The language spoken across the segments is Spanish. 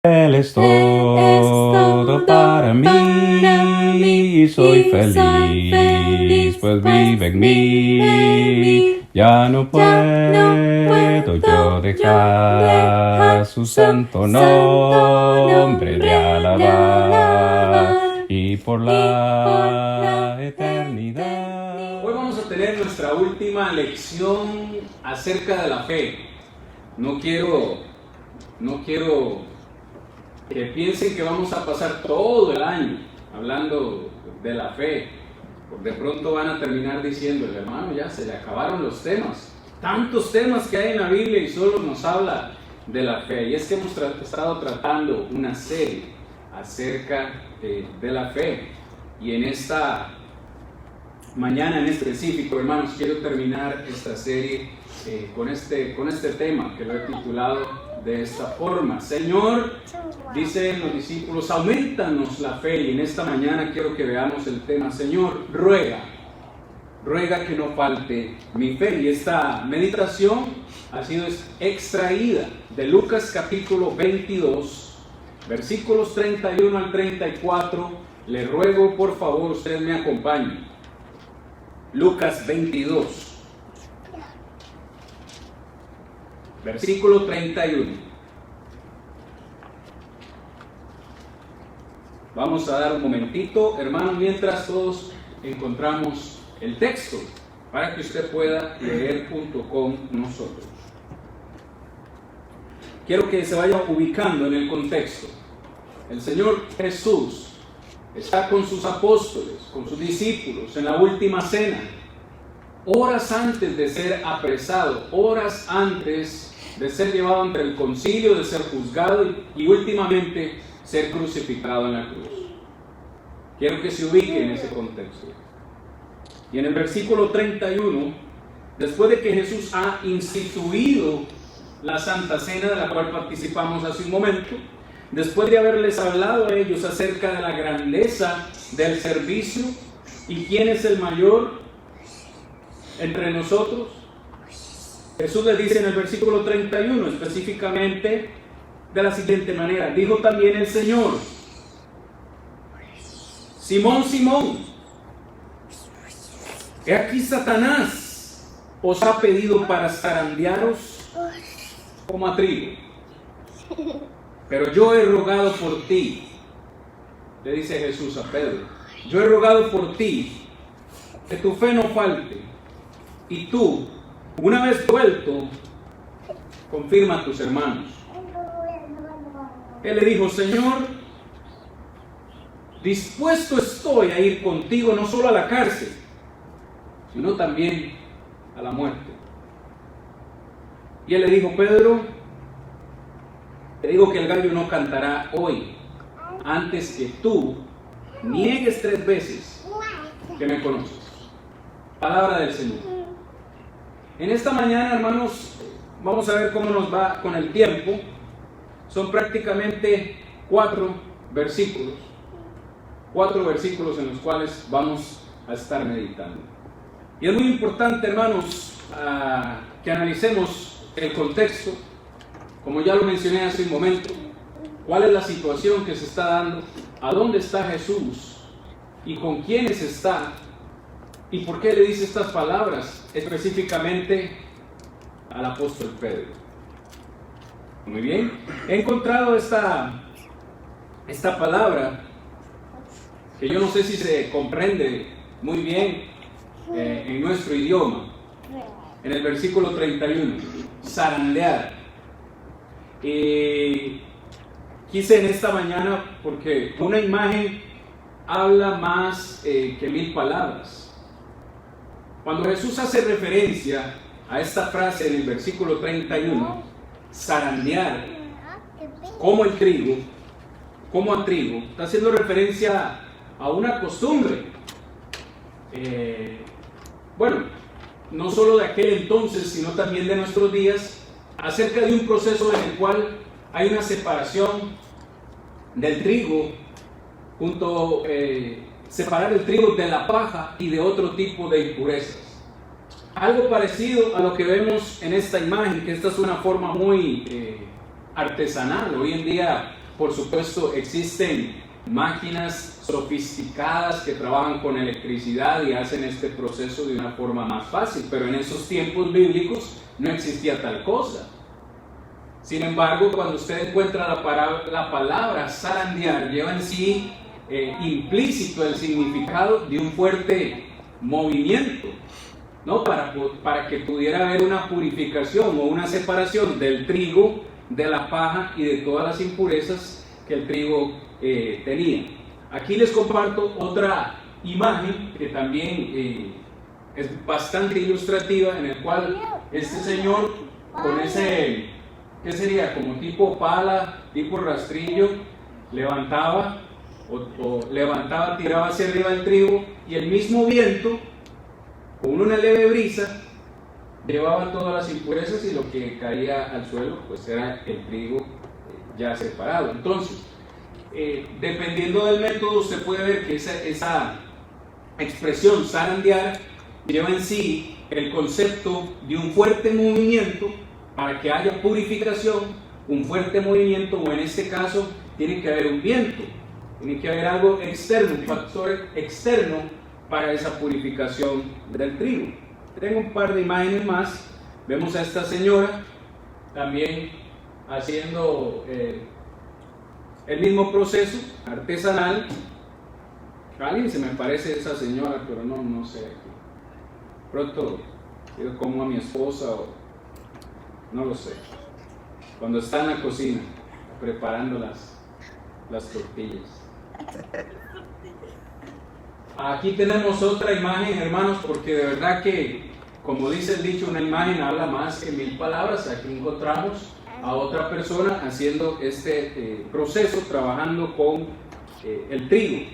Él es todo para mí, soy feliz, pues vive en mí. Ya no puedo yo dejar su santo nombre de alabar y por la eternidad. Hoy vamos a tener nuestra última lección acerca de la fe. No quiero que piensen que vamos a pasar todo el año hablando de la fe. De pronto van a terminar diciendo, el hermano, ya se le acabaron los temas. Tantos temas que hay en la Biblia y solo nos habla de la fe. Y es que hemos estado tratando una serie acerca de la fe. Y en esta mañana en específico, hermanos, quiero terminar esta serie con este tema que lo he titulado de esta forma. Señor, dicen los discípulos, aumentanos la fe. Y en esta mañana quiero que veamos el tema. Señor, ruega que no falte mi fe. Y esta meditación ha sido extraída de Lucas capítulo 22, versículos 31 al 34. Le ruego por favor usted me acompañe. Lucas 22, versículo 31. Vamos a dar un momentito, hermanos, mientras todos encontramos el texto, para que usted pueda leer junto con nosotros. Quiero que se vaya ubicando en el contexto. El Señor Jesús está con sus apóstoles, con sus discípulos, en la última cena, horas antes de ser apresado, horas antes de ser llevado ante el concilio, de ser juzgado y últimamente ser crucificado en la cruz. Quiero que se ubique en ese contexto. Y en el versículo 31, después de que Jesús ha instituido la Santa Cena de la cual participamos hace un momento, después de haberles hablado a ellos acerca de la grandeza del servicio y quién es el mayor entre nosotros, Jesús les dice en el versículo 31 específicamente de la siguiente manera: dijo también el Señor, Simón, Simón, he aquí Satanás os ha pedido para zarandearos como a trigo, pero yo he rogado por ti, le dice Jesús a Pedro, yo he rogado por ti que tu fe no falte, y tú, una vez vuelto, confirma a tus hermanos. Él le dijo, Señor, dispuesto estoy a ir contigo no solo a la cárcel, sino también a la muerte. Y él le dijo, Pedro, te digo que el gallo no cantará hoy antes que tú niegues 3 veces que me conoces. Palabra del Señor. En esta mañana, hermanos, vamos a ver cómo nos va con el tiempo. Son prácticamente 4 versículos en los cuales vamos a estar meditando. Y es muy importante, hermanos, que analicemos el contexto. Como ya lo mencioné hace un momento, cuál es la situación que se está dando, a dónde está Jesús y con quiénes está y por qué le dice estas palabras específicamente al apóstol Pedro. Muy bien, he encontrado esta palabra que yo no sé si se comprende muy bien en nuestro idioma, en el versículo 31, zarandear. Quise en esta mañana, porque una imagen habla más que 1000 palabras. Cuando Jesús hace referencia a esta frase en el versículo 31, zarandear, como el trigo, como a trigo, está haciendo referencia a una costumbre. Bueno, no solo de aquel entonces, sino también de nuestros días, acerca de un proceso en el cual hay una separación del trigo, separar el trigo de la paja y de otro tipo de impurezas. Algo parecido a lo que vemos en esta imagen, que esta es una forma muy artesanal. Hoy en día por supuesto, existen máquinas sofisticadas que trabajan con electricidad y hacen este proceso de una forma más fácil, pero en esos tiempos bíblicos no existía tal cosa. Sin embargo, cuando usted encuentra la palabra zarandear, lleva en sí implícito el significado de un fuerte movimiento, ¿no? Para que pudiera haber una purificación o una separación del trigo, de la paja y de todas las impurezas que el trigo tenía. Aquí les comparto otra imagen que también es bastante ilustrativa, en el cual este señor con ese, ¿qué sería? Como tipo pala, tipo rastrillo, levantaba, tiraba hacia arriba el trigo, y el mismo viento, con una leve brisa, llevaba todas las impurezas, y lo que caía al suelo pues era el trigo ya separado. Entonces, dependiendo del método, usted puede ver que esa expresión zarandear lleva en sí el concepto de un fuerte movimiento para que haya purificación, un fuerte movimiento, o en este caso tiene que haber un viento, tiene que haber algo externo, un factor externo para esa purificación del trigo. Tengo un par de imágenes más. Vemos a esta señora también haciendo el mismo proceso artesanal. Alguien se me parece esa señora, pero no sé. Pronto yo como a mi esposa, o no lo sé, cuando está en la cocina preparando las tortillas. Aquí tenemos otra imagen, hermanos, porque de verdad que, como dice el dicho, una imagen habla más que 1000 palabras. Aquí encontramos a otra persona haciendo este proceso, trabajando con el trigo.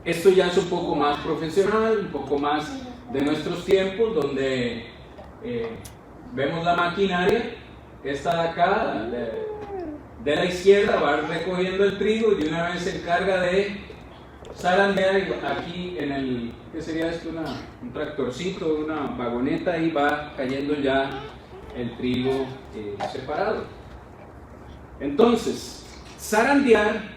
Esto ya es un poco más profesional, un poco más de nuestros tiempos, donde vemos la maquinaria. Esta de acá, de la izquierda, va recogiendo el trigo y de una vez se encarga de zarandear. Aquí en el, ¿qué sería esto? Un tractorcito, una vagoneta, y va cayendo ya el trigo separado. Entonces, zarandear,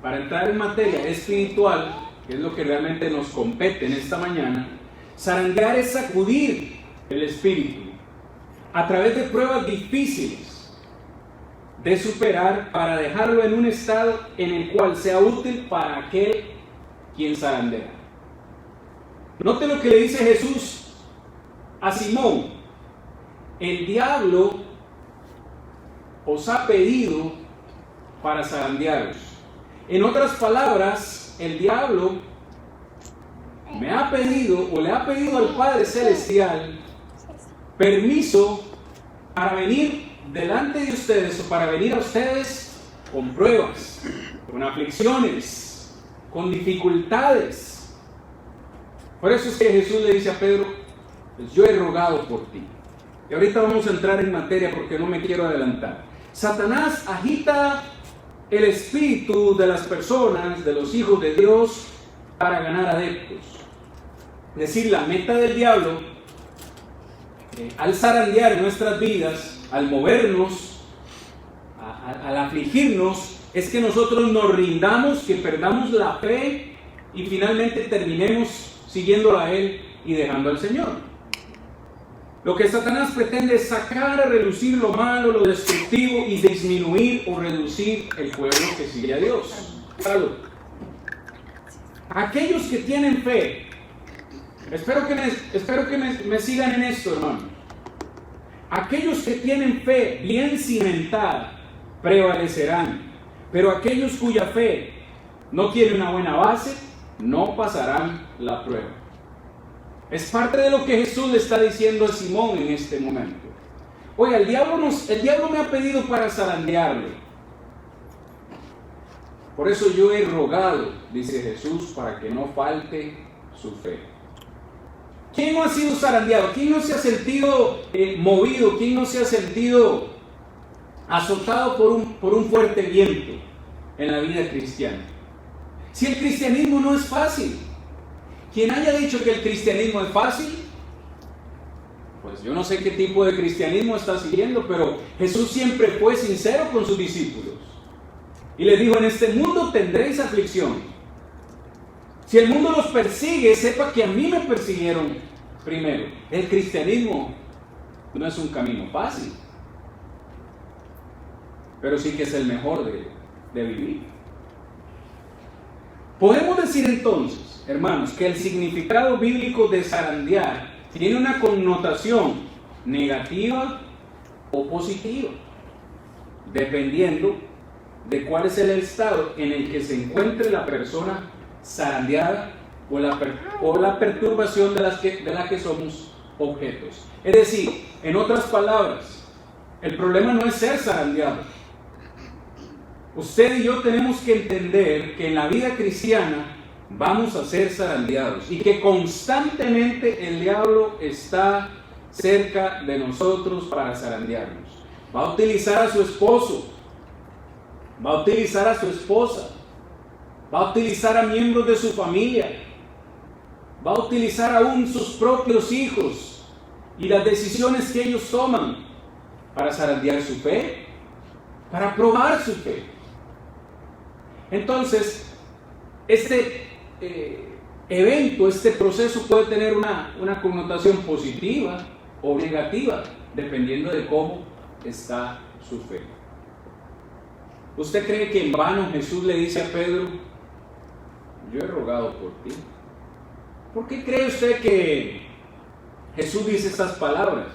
para entrar en materia espiritual, que es lo que realmente nos compete en esta mañana, zarandear es sacudir el espíritu a través de pruebas difíciles de superar, para dejarlo en un estado en el cual sea útil para aquel quien zarandea. Note lo que le dice Jesús a Simón: el diablo os ha pedido para zarandearos. En otras palabras, el diablo me ha pedido, o le ha pedido al Padre Celestial, permiso para venir delante de ustedes, o para venir a ustedes con pruebas, con aflicciones, con dificultades. Por eso es que Jesús le dice a Pedro: pues yo he rogado por ti. Y ahorita vamos a entrar en materia porque no me quiero adelantar. Satanás agita el espíritu de las personas, de los hijos de Dios, para ganar adeptos. Es decir, la meta del diablo, al zarandear nuestras vidas, al movernos, al afligirnos, es que nosotros nos rindamos, que perdamos la fe y finalmente terminemos siguiéndolo a Él y dejando al Señor. Lo que Satanás pretende es sacar a relucir lo malo, lo destructivo, y disminuir o reducir el pueblo que sigue a Dios. Salud. Aquellos que tienen fe, espero que me sigan en esto, hermano. Aquellos que tienen fe bien cimentada prevalecerán, pero aquellos cuya fe no tiene una buena base no pasarán la prueba. Es parte de lo que Jesús le está diciendo a Simón en este momento. Oiga, el diablo me ha pedido para zarandearle. Por eso yo he rogado, dice Jesús, para que no falte su fe. ¿Quién no ha sido zarandeado? ¿Quién no se ha sentido movido? ¿Quién no se ha sentido azotado por un fuerte viento en la vida cristiana? Si el cristianismo no es fácil. Quien haya dicho que el cristianismo es fácil, pues yo no sé qué tipo de cristianismo está siguiendo, pero Jesús siempre fue sincero con sus discípulos. Y les dijo, en este mundo tendréis aflicción. Si el mundo los persigue, sepa que a mí me persiguieron primero. El cristianismo no es un camino fácil, pero sí que es el mejor de vivir. Podemos decir entonces, hermanos, que el significado bíblico de zarandear tiene una connotación negativa o positiva, dependiendo de cuál es el estado en el que se encuentre la persona zarandeada o la perturbación de la que somos objetos. Es decir, en otras palabras, el problema no es ser zarandeado. Usted y yo tenemos que entender que en la vida cristiana vamos a ser zarandeados y que constantemente el diablo está cerca de nosotros para zarandearnos. Va a utilizar a su esposo, va a utilizar a su esposa, va a utilizar a miembros de su familia, va a utilizar aún sus propios hijos y las decisiones que ellos toman para zarandear su fe, para probar su fe. Entonces, este evento, este proceso puede tener una connotación positiva o negativa, dependiendo de cómo está su fe. ¿Usted cree que en vano Jesús le dice a Pedro, yo he rogado por ti? ¿Por qué cree usted que Jesús dice estas palabras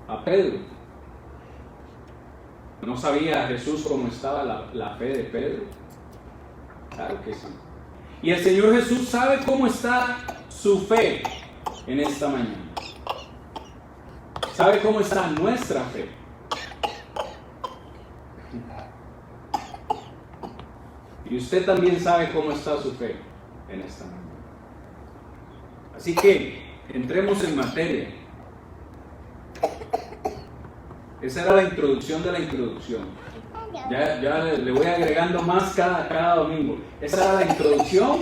a Pedro? ¿No sabía Jesús cómo estaba la fe de Pedro? Claro que sí. Y el Señor Jesús sabe cómo está su fe en esta mañana. Sabe cómo está nuestra fe. Y usted también sabe cómo está su fe en esta mañana. Así que entremos en materia. Esa era la introducción de la introducción. Ya le voy agregando más cada domingo. Esa era la introducción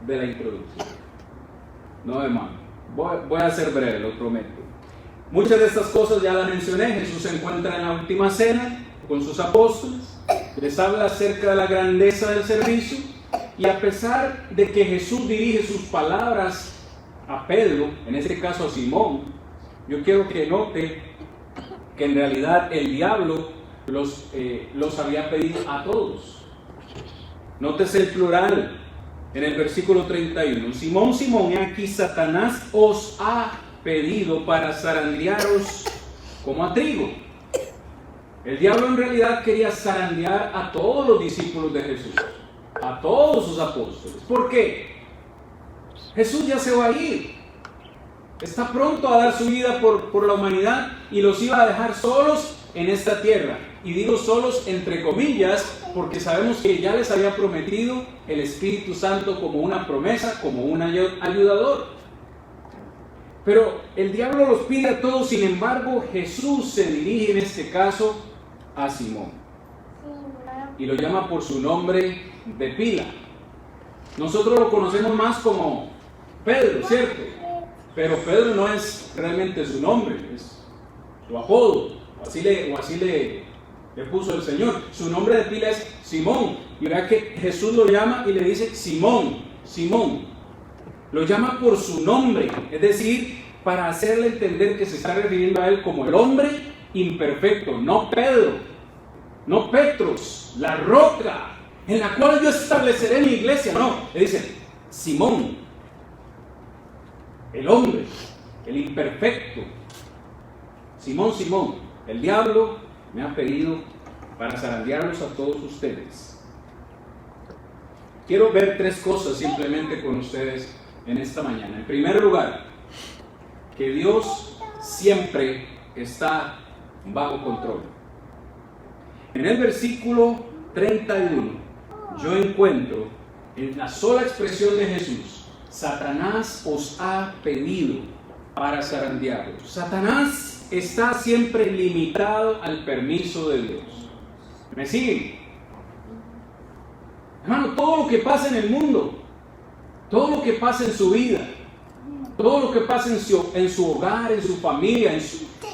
de la introducción. No de más. Voy a ser breve, lo prometo. Muchas de estas cosas ya las mencioné. Jesús se encuentra en la última cena con sus apóstoles. Les habla acerca de la grandeza del servicio. Y a pesar de que Jesús dirige sus palabras a Pedro, en este caso a Simón, yo quiero que note que en realidad el diablo los había pedido a todos. Nótese el plural en el versículo 31. Simón, Simón, he aquí Satanás os ha pedido para zarandearos como a trigo. El diablo en realidad quería zarandear a todos los discípulos de Jesús, a todos sus apóstoles. ¿Por qué? Jesús ya se va a ir. Está pronto a dar su vida por la humanidad y los iba a dejar solos en esta tierra. Y digo solos entre comillas porque sabemos que ya les había prometido el Espíritu Santo como una promesa, como un ayudador. Pero el diablo los pide a todos, sin embargo Jesús se dirige en este caso a Simón y lo llama por su nombre de pila. Nosotros lo conocemos más como Pedro, ¿cierto? Pero Pedro no es realmente su nombre, es su apodo, o así le puso el Señor. Su nombre de pila es Simón. Y verá que Jesús lo llama y le dice Simón, Simón. Lo llama por su nombre, es decir, para hacerle entender que se está refiriendo a él como el hombre imperfecto, no Pedro, no Petros, la roca en la cual yo estableceré mi iglesia. No, le dice Simón, el hombre, el imperfecto. Simón, Simón, el diablo me ha pedido para zarandearlos a todos ustedes. Quiero ver tres cosas simplemente con ustedes en esta mañana. En primer lugar, que Dios siempre está bajo control. En el versículo 31, yo encuentro en la sola expresión de Jesús: Satanás os ha pedido para zarandearos. Satanás está siempre limitado al permiso de Dios. ¿Me siguen? Hermano, todo lo que pasa en el mundo, todo lo que pasa en su vida, todo lo que pasa en su hogar, en su familia,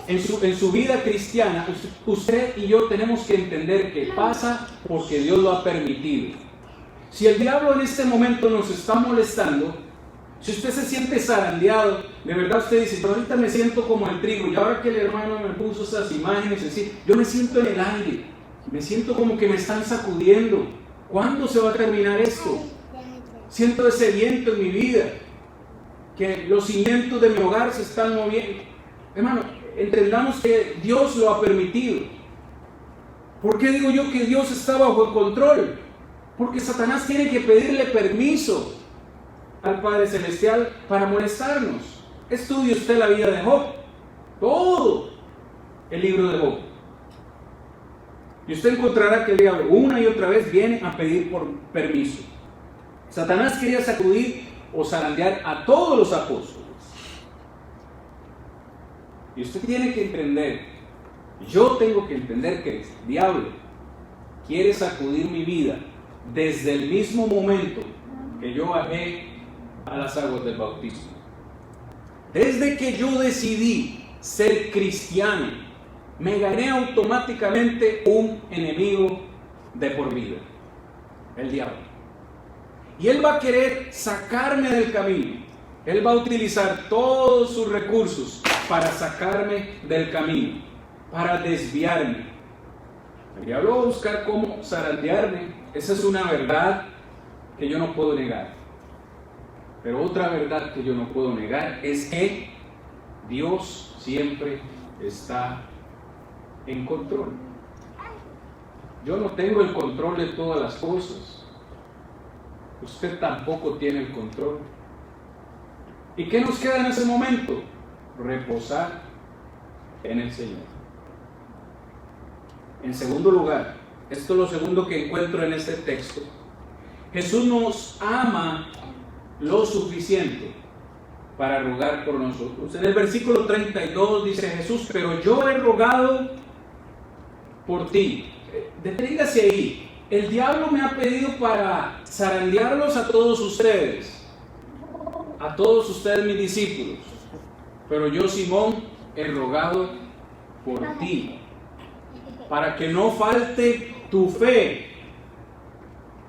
en su vida cristiana, usted y yo tenemos que entender que pasa porque Dios lo ha permitido. Si el diablo en este momento nos está molestando, si usted se siente zarandeado, de verdad usted dice, pero ahorita me siento como el trigo, y ahora que el hermano me puso esas imágenes, así, yo me siento en el aire, me siento como que me están sacudiendo. ¿Cuándo se va a terminar esto? Siento ese viento en mi vida, que los cimientos de mi hogar se están moviendo. Hermano, entendamos que Dios lo ha permitido. ¿Por qué digo yo que Dios está bajo el control? Porque Satanás tiene que pedirle permiso al Padre Celestial para molestarnos. Estudie usted la vida de Job, todo el libro de Job, y usted encontrará que el diablo una y otra vez viene a pedir por permiso. Satanás quería sacudir o zarandear a todos los apóstoles. Y usted tiene que entender, yo tengo que entender que el diablo quiere sacudir mi vida desde el mismo momento que yo bajé a las aguas del bautismo. Desde que yo decidí ser cristiano, me gané automáticamente un enemigo de por vida, el diablo. Y él va a querer sacarme del camino. Él va a utilizar todos sus recursos para sacarme del camino, para desviarme. El diablo va a buscar cómo zarandearme. Esa es una verdad que yo no puedo negar. Pero otra verdad que yo no puedo negar es que Dios siempre está en control. Yo no tengo el control de todas las cosas. Usted tampoco tiene el control. ¿Y qué nos queda en ese momento? Reposar en el Señor. En segundo lugar, esto es lo segundo que encuentro en este texto. Jesús nos ama lo suficiente para rogar por nosotros. En el versículo 32 dice Jesús, pero yo he rogado por ti. Deténgase ahí. El diablo me ha pedido para zarandearlos a todos ustedes mis discípulos. Pero yo, Simón, he rogado por ti, para que no falte tu fe.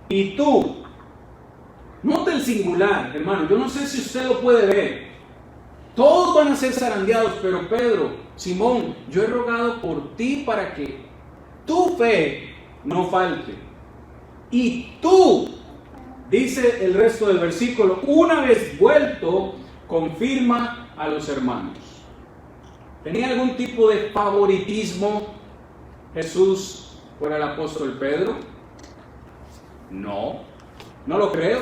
Y tú, note el singular, hermano, yo no sé si usted lo puede ver. Todos van a ser zarandeados, pero Pedro, Simón, yo he rogado por ti para que tu fe no falte. Y tú, dice el resto del versículo, una vez vuelto, confirma a los hermanos. ¿Tenía algún tipo de favoritismo Jesús por el apóstol Pedro? No, no lo creo.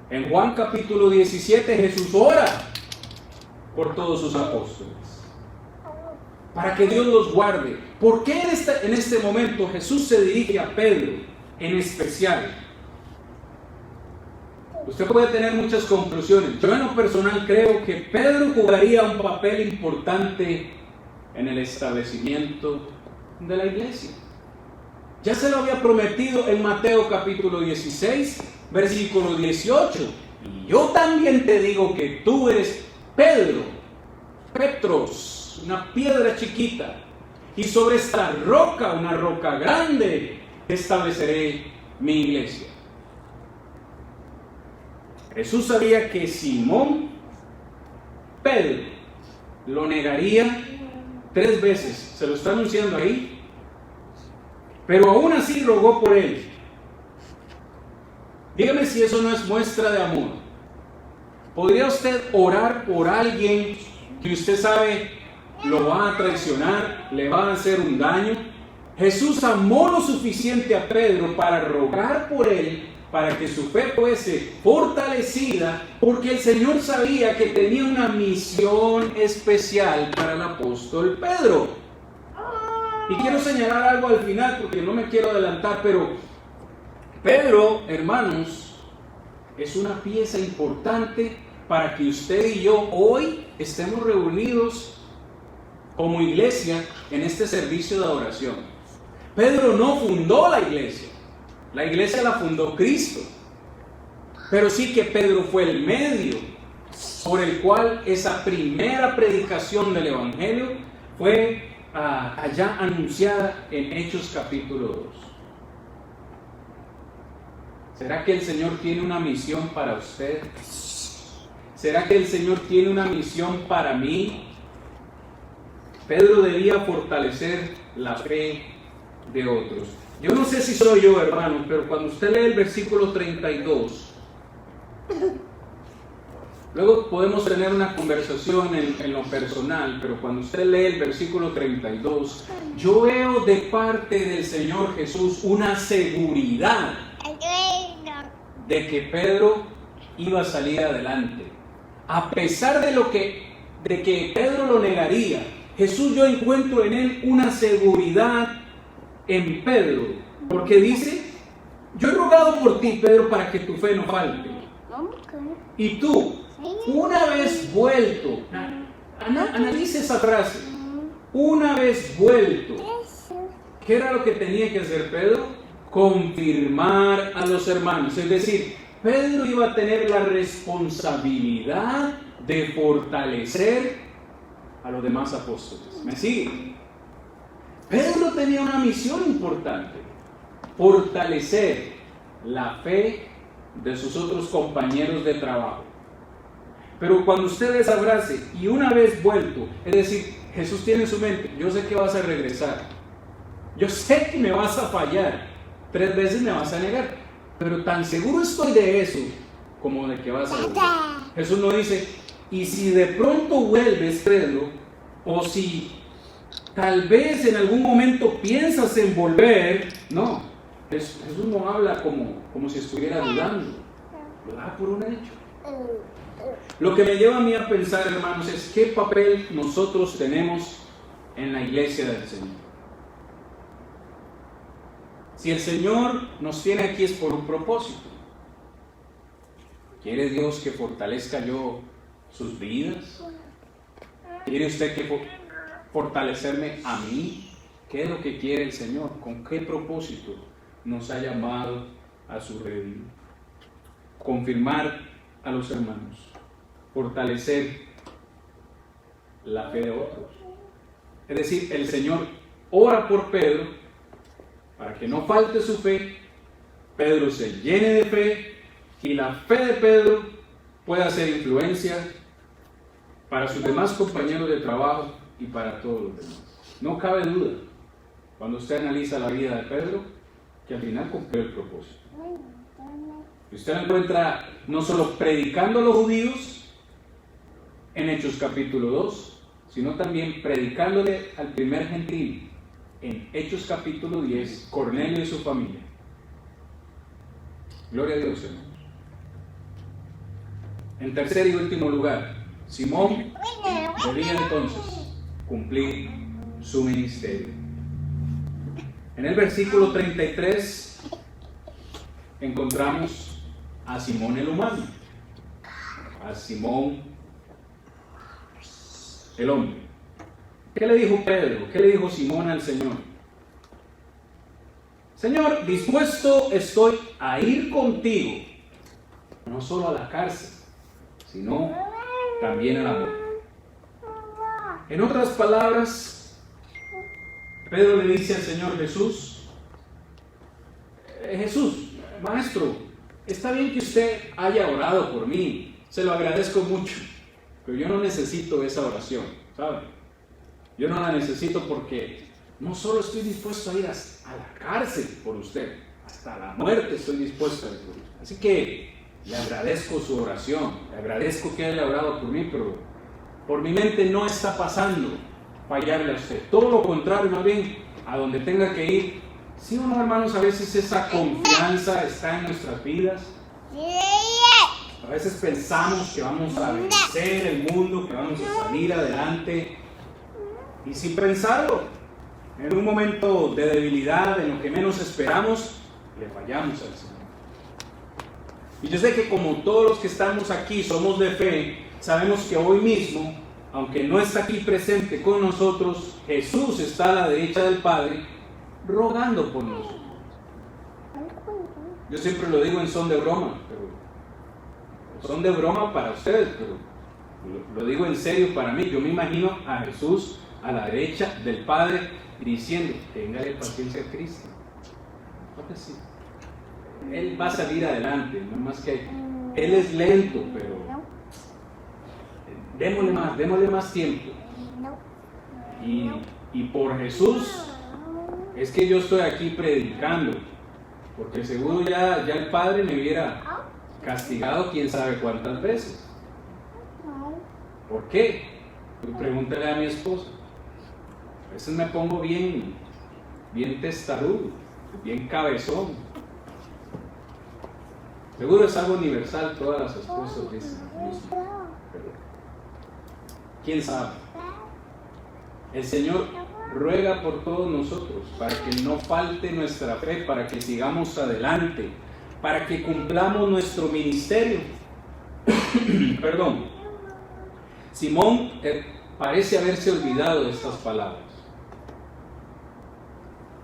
En Juan capítulo 17 Jesús ora por todos sus apóstoles, para que Dios los guarde. ¿Por qué en este momento Jesús se dirige a Pedro en especial? Usted puede tener muchas conclusiones. Yo en lo personal creo que Pedro jugaría un papel importante en el establecimiento de la iglesia. Ya se lo había prometido en Mateo capítulo 16, versículo 18. Y yo también te digo que tú eres Pedro, Petros, una piedra chiquita, y sobre esta roca, una roca grande, estableceré mi iglesia. Jesús sabía que Simón Pedro lo negaría 3 veces, se lo está anunciando ahí, pero aún así rogó por él. Dígame si eso no es muestra de amor. ¿Podría usted orar por alguien que usted sabe lo va a traicionar, le va a hacer un daño? Jesús amó lo suficiente a Pedro para rogar por él, para que su fe fuese fortalecida, porque el Señor sabía que tenía una misión especial para el apóstol Pedro. Y quiero señalar algo al final, porque no me quiero adelantar, pero Pedro, hermanos, es una pieza importante para que usted y yo hoy estemos reunidos como iglesia en este servicio de adoración. Pedro no fundó la iglesia la fundó Cristo, pero sí que Pedro fue el medio por el cual esa primera predicación del Evangelio fue allá anunciada en Hechos capítulo 2. ¿Será que el Señor tiene una misión para usted? ¿Será que el Señor tiene una misión para mí? Pedro debía fortalecer la fe de otros. Yo no sé si soy yo, hermano, pero cuando usted lee el versículo 32, luego podemos tener una conversación en lo personal, pero cuando usted lee el versículo 32, yo veo de parte del Señor Jesús una seguridad de que Pedro iba a salir adelante. A pesar de que Pedro lo negaría, Jesús, yo encuentro en él una seguridad en Pedro, porque dice: yo he rogado por ti, Pedro, para que tu fe no falte. Y tú, una vez vuelto, analice esa frase, una vez vuelto, ¿qué era lo que tenía que hacer Pedro? Confirmar a los hermanos. Es decir, Pedro iba a tener la responsabilidad de fortalecer a los demás apóstoles. ¿Me sigue? Pedro tenía una misión importante: fortalecer la fe de sus otros compañeros de trabajo. Pero cuando usted desabrace y una vez vuelto, es decir, Jesús tiene en su mente: yo sé que vas a regresar, yo sé que me vas a fallar, 3 veces me vas a negar, pero tan seguro estoy de eso como de que vas a volver. Jesús no dice: y si de pronto vuelves, Pedro, o si tal vez en algún momento piensas en volver. No, Jesús no habla como si estuviera dudando, lo da por un hecho. Lo que me lleva a mí a pensar, hermanos, es qué papel nosotros tenemos en la iglesia del Señor. Si el Señor nos tiene aquí es por un propósito. ¿Quiere Dios que fortalezca yo sus vidas? ¿Quiere usted que fortalecerme a mí? ¿Qué es lo que quiere el Señor? ¿Con qué propósito nos ha llamado a su redil? Confirmar a los hermanos, fortalecer la fe de otros. Es decir, el Señor ora por Pedro para que no falte su fe, Pedro se llene de fe y la fe de Pedro pueda ser influencia para sus demás compañeros de trabajo y para todos los demás. No cabe duda, cuando usted analiza la vida de Pedro, que al final cumplió el propósito. Y usted lo encuentra no solo predicando a los judíos en Hechos capítulo 2, sino también predicándole al primer gentil en Hechos capítulo 10, Cornelio y su familia. Gloria a Dios, hermanos. En tercer y último lugar, Simón debía entonces cumplir su ministerio. En el versículo 33 encontramos a Simón el humano, a Simón el hombre. ¿Qué le dijo Pedro? ¿Qué le dijo Simón al Señor? Señor, dispuesto estoy a ir contigo, no solo a la cárcel, sino también a la muerte. En otras palabras, Pedro le dice al Señor Jesús: Jesús, Maestro, está bien que usted haya orado por mí, se lo agradezco mucho, pero yo no necesito esa oración, ¿sabe? Yo no la necesito porque no solo estoy dispuesto a ir a la cárcel por usted, hasta la muerte estoy dispuesto a ir por usted. Así que le agradezco su oración, le agradezco que haya orado por mí, pero por mi mente no está pasando fallarle a usted. Todo lo contrario, más bien, a donde tenga que ir. ¿Sí o no, hermanos? A veces esa confianza está en nuestras vidas. A veces pensamos que vamos a vencer el mundo, que vamos a salir adelante. Y sin pensarlo, en un momento de debilidad, en lo que menos esperamos, le fallamos al Señor. Y yo sé que como todos los que estamos aquí somos de fe, sabemos que hoy mismo, aunque no está aquí presente con nosotros, Jesús está a la derecha del Padre, rogando por nosotros. Yo siempre lo digo en son de broma, pero son de broma para ustedes, pero Lo digo en serio para mí. Yo me imagino a Jesús a la derecha del Padre diciendo, téngale paciencia a Cristo. Porque sí, Él va a salir adelante, no más que Él es lento, pero démosle más tiempo. Y por Jesús es que yo estoy aquí predicando, porque seguro ya el Padre me hubiera castigado quién sabe cuántas veces. ¿Por qué? Pues pregúntale a mi esposa. A veces me pongo bien testarudo, bien cabezón. Seguro es algo universal, todas las esposas dicen lo mismo. Pero ¿quién sabe? El Señor ruega por todos nosotros para que no falte nuestra fe, para que sigamos adelante, para que cumplamos nuestro ministerio. Perdón. Simón parece haberse olvidado de estas palabras.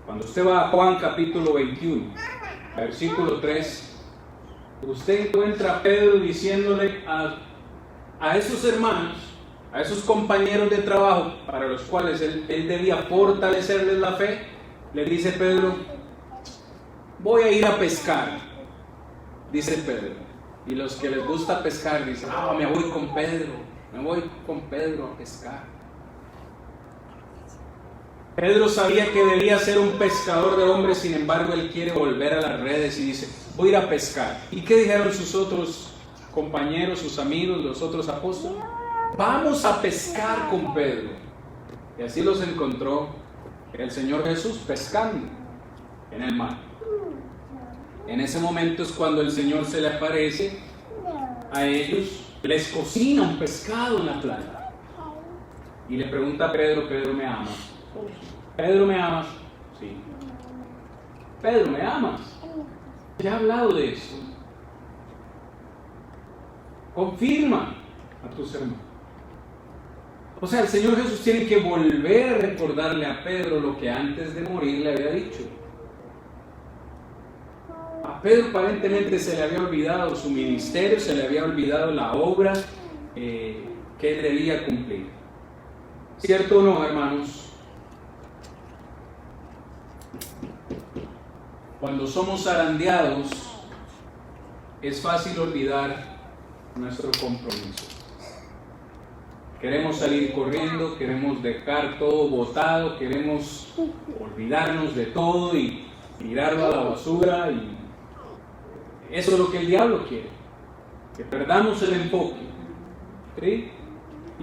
Cuando usted va a Juan capítulo 21, versículo 3, usted encuentra a Pedro diciéndole a esos hermanos, a esos compañeros de trabajo para los cuales él debía fortalecerles la fe, le dice Pedro, voy a ir a pescar, dice Pedro. Y los que les gusta pescar dicen, me voy con Pedro a pescar. Pedro sabía que debía ser un pescador de hombres, sin embargo él quiere volver a las redes y dice, voy a ir a pescar. ¿Y qué dijeron sus otros compañeros, sus amigos, los otros apóstoles? Vamos a pescar con Pedro. Y así los encontró el Señor Jesús pescando en el mar. En ese momento es cuando el Señor se le aparece a ellos, les cocina un pescado en la playa. Y le pregunta a Pedro, ¿Pedro me amas? ¿Pedro me amas? Sí. ¿Pedro me amas? Ya he hablado de eso. Confirma a tus hermanos. O sea, el Señor Jesús tiene que volver a recordarle a Pedro lo que antes de morir le había dicho. A Pedro aparentemente se le había olvidado su ministerio, se le había olvidado la obra que él debía cumplir. ¿Cierto o no, hermanos? Cuando somos zarandeados, es fácil olvidar nuestro compromiso. Queremos salir corriendo, queremos dejar todo botado, queremos olvidarnos de todo y tirarlo a la basura. Y eso es lo que el diablo quiere, que perdamos el enfoque. ¿Sí?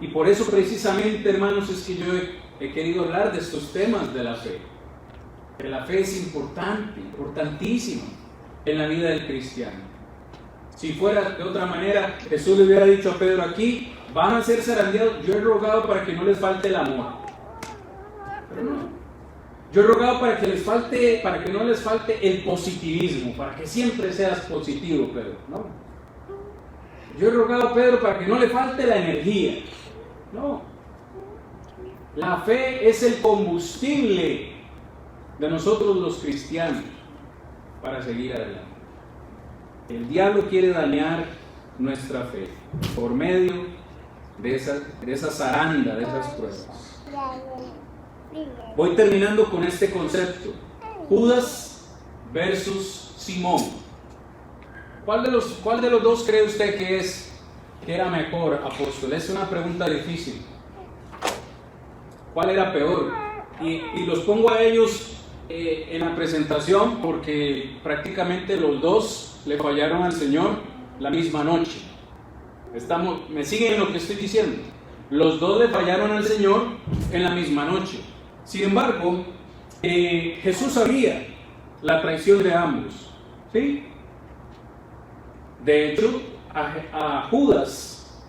Y por eso precisamente, hermanos, es que yo he querido hablar de estos temas de la fe. Que la fe es importante, importantísima en la vida del cristiano. Si fuera de otra manera, Jesús le hubiera dicho a Pedro, aquí van a ser zarandeados, yo he rogado para que no les falte el amor. Pero no. Yo he rogado para que no les falte el positivismo, para que siempre seas positivo, Pedro. No. Yo he rogado a Pedro para que no le falte la energía. No. La fe es el combustible de nosotros los cristianos para seguir adelante. El diablo quiere dañar nuestra fe por medio de esa zaranda, de esas pruebas. Voy terminando con este concepto: Judas versus Simón. ¿Cuál de los dos cree usted que era mejor apóstol? Es una pregunta difícil. ¿Cuál era peor? Y los pongo a ellos en la presentación porque prácticamente los dos le fallaron al Señor la misma noche. ¿Me siguen en lo que estoy diciendo? Los dos le fallaron al Señor en la misma noche. Sin embargo, Jesús sabía la traición de ambos. ¿Sí? De hecho, a Judas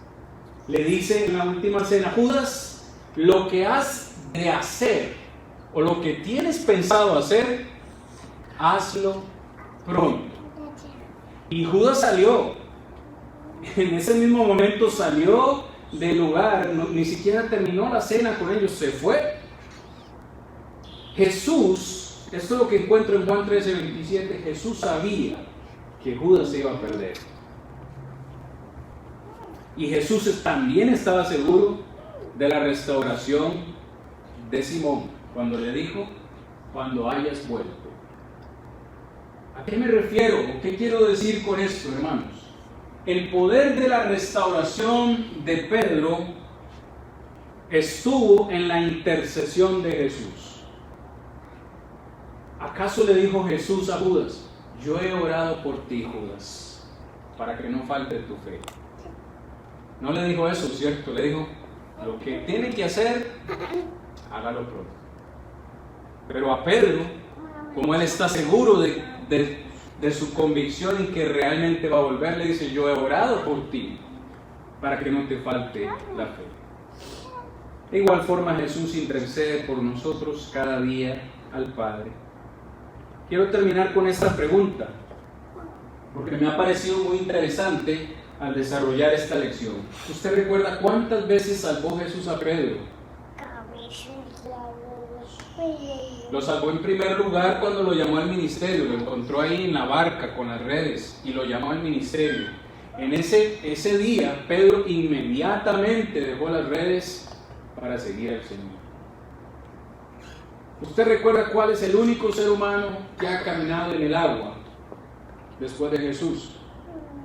le dice en la última cena, Judas, lo que has de hacer o lo que tienes pensado hacer, hazlo pronto. Y Judas salió. En ese mismo momento salió del lugar, ni siquiera terminó la cena con ellos, se fue. Jesús, esto es lo que encuentro en Juan 13:27, Jesús sabía que Judas se iba a perder. Y Jesús también estaba seguro de la restauración de Simón, cuando le dijo, cuando hayas vuelto. ¿A qué me refiero? ¿O qué quiero decir con esto, hermanos? El poder de la restauración de Pedro estuvo en la intercesión de Jesús. ¿Acaso le dijo Jesús a Judas, yo he orado por ti, Judas, para que no falte tu fe? No le dijo eso, ¿cierto? Le dijo, lo que tiene que hacer, hágalo pronto. Pero a Pedro, como él está seguro de su convicción en que realmente va a volver, le dice, yo he orado por ti, para que no te falte la fe. De igual forma, Jesús intercede por nosotros cada día al Padre. Quiero terminar con esta pregunta, porque me ha parecido muy interesante al desarrollar esta lección. ¿Usted recuerda cuántas veces salvó Jesús a Pedro? Lo salvó en primer lugar cuando lo llamó al ministerio, lo encontró ahí en la barca con las redes y lo llamó al ministerio. En ese día, Pedro inmediatamente dejó las redes para seguir al Señor. ¿Usted recuerda cuál es el único ser humano que ha caminado en el agua después de Jesús?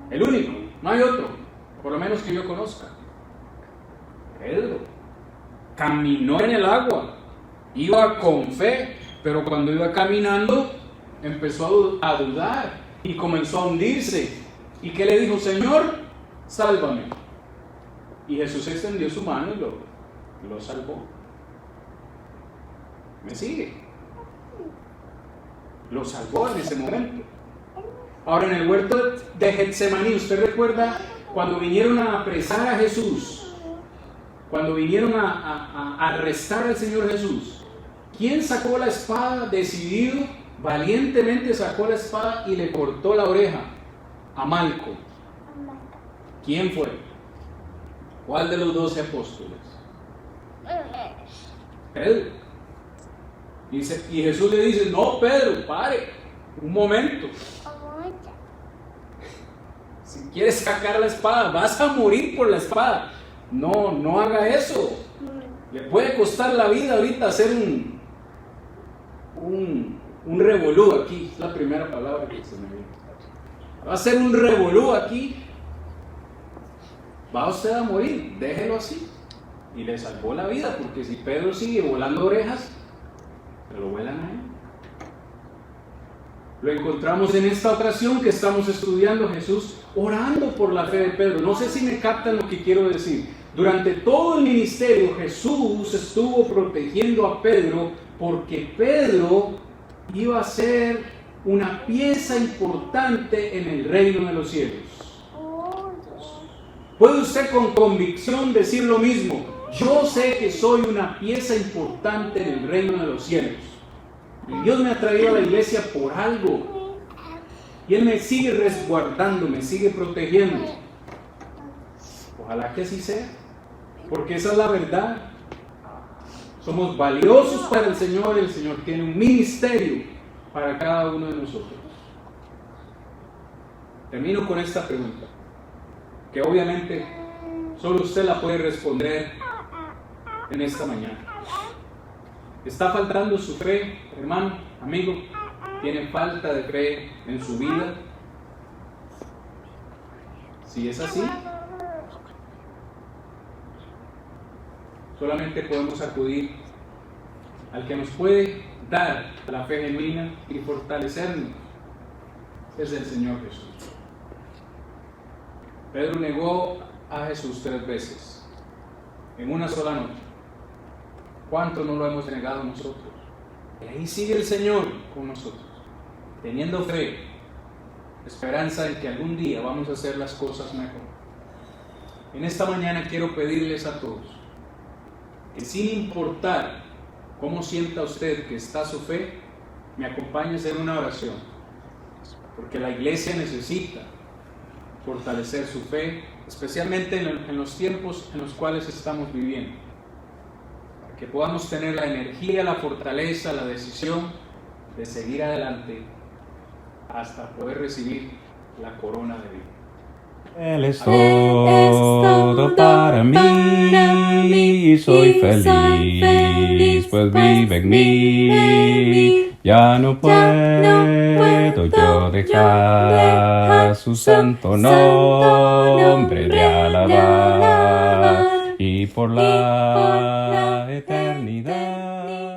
El único, no hay otro, por lo menos que yo conozca. Pedro caminó en el agua, iba con fe, pero cuando iba caminando empezó a dudar y comenzó a hundirse. ¿Y qué le dijo? Señor, sálvame. Y Jesús extendió su mano y lo salvó. ¿Me sigue? Lo salvó en ese momento. Ahora, en el huerto de Getsemaní, ¿usted recuerda cuando vinieron a apresar a Jesús? Cuando vinieron a arrestar al Señor Jesús, ¿quién sacó la espada decidido? Valientemente sacó la espada y le cortó la oreja a Malco. ¿Quién fue? ¿Cuál de los 12 apóstoles? Pedro. Y Jesús le dice, no, Pedro, pare, un momento. Si quieres sacar la espada, vas a morir por la espada. No haga eso. Le puede costar la vida ahorita hacer un revolú aquí. Es la primera palabra que se me viene. Va a hacer un revolú aquí. Va usted a morir, déjelo así. Y le salvó la vida, porque si Pedro sigue volando orejas, se lo vuelan a él. Lo encontramos en esta ocasión que estamos estudiando, Jesús orando por la fe de Pedro. No sé si me captan lo que quiero decir. Durante todo el ministerio, Jesús estuvo protegiendo a Pedro, porque Pedro iba a ser una pieza importante en el reino de los cielos. ¿Puede usted con convicción decir lo mismo? Yo sé que soy una pieza importante en el reino de los cielos. Y Dios me ha traído a la iglesia por algo. Y Él me sigue resguardando, me sigue protegiendo. Ojalá que así sea. Porque esa es la verdad. Somos valiosos para el Señor y el Señor tiene un ministerio para cada uno de nosotros. Termino con esta pregunta, que obviamente solo usted la puede responder en esta mañana. ¿Está faltando su fe, hermano, amigo? ¿Tiene falta de fe en su vida? Si es así, solamente podemos acudir al que nos puede dar la fe genuina y fortalecernos. Es el Señor Jesús. Pedro negó a Jesús 3 veces en una sola noche. ¿Cuánto no lo hemos negado nosotros? Y ahí sigue el Señor con nosotros, teniendo fe, esperanza en que algún día vamos a hacer las cosas mejor. En esta mañana quiero pedirles a todos que, sin importar cómo sienta usted que está su fe, me acompañe a hacer una oración, porque la iglesia necesita fortalecer su fe, especialmente en los tiempos en los cuales estamos viviendo, para que podamos tener la energía, la fortaleza, la decisión de seguir adelante hasta poder recibir la corona de vida. Él es todo para mí, soy feliz, pues vive en mí. Ya no puedo yo dejar su santo nombre de alabar, y por la eternidad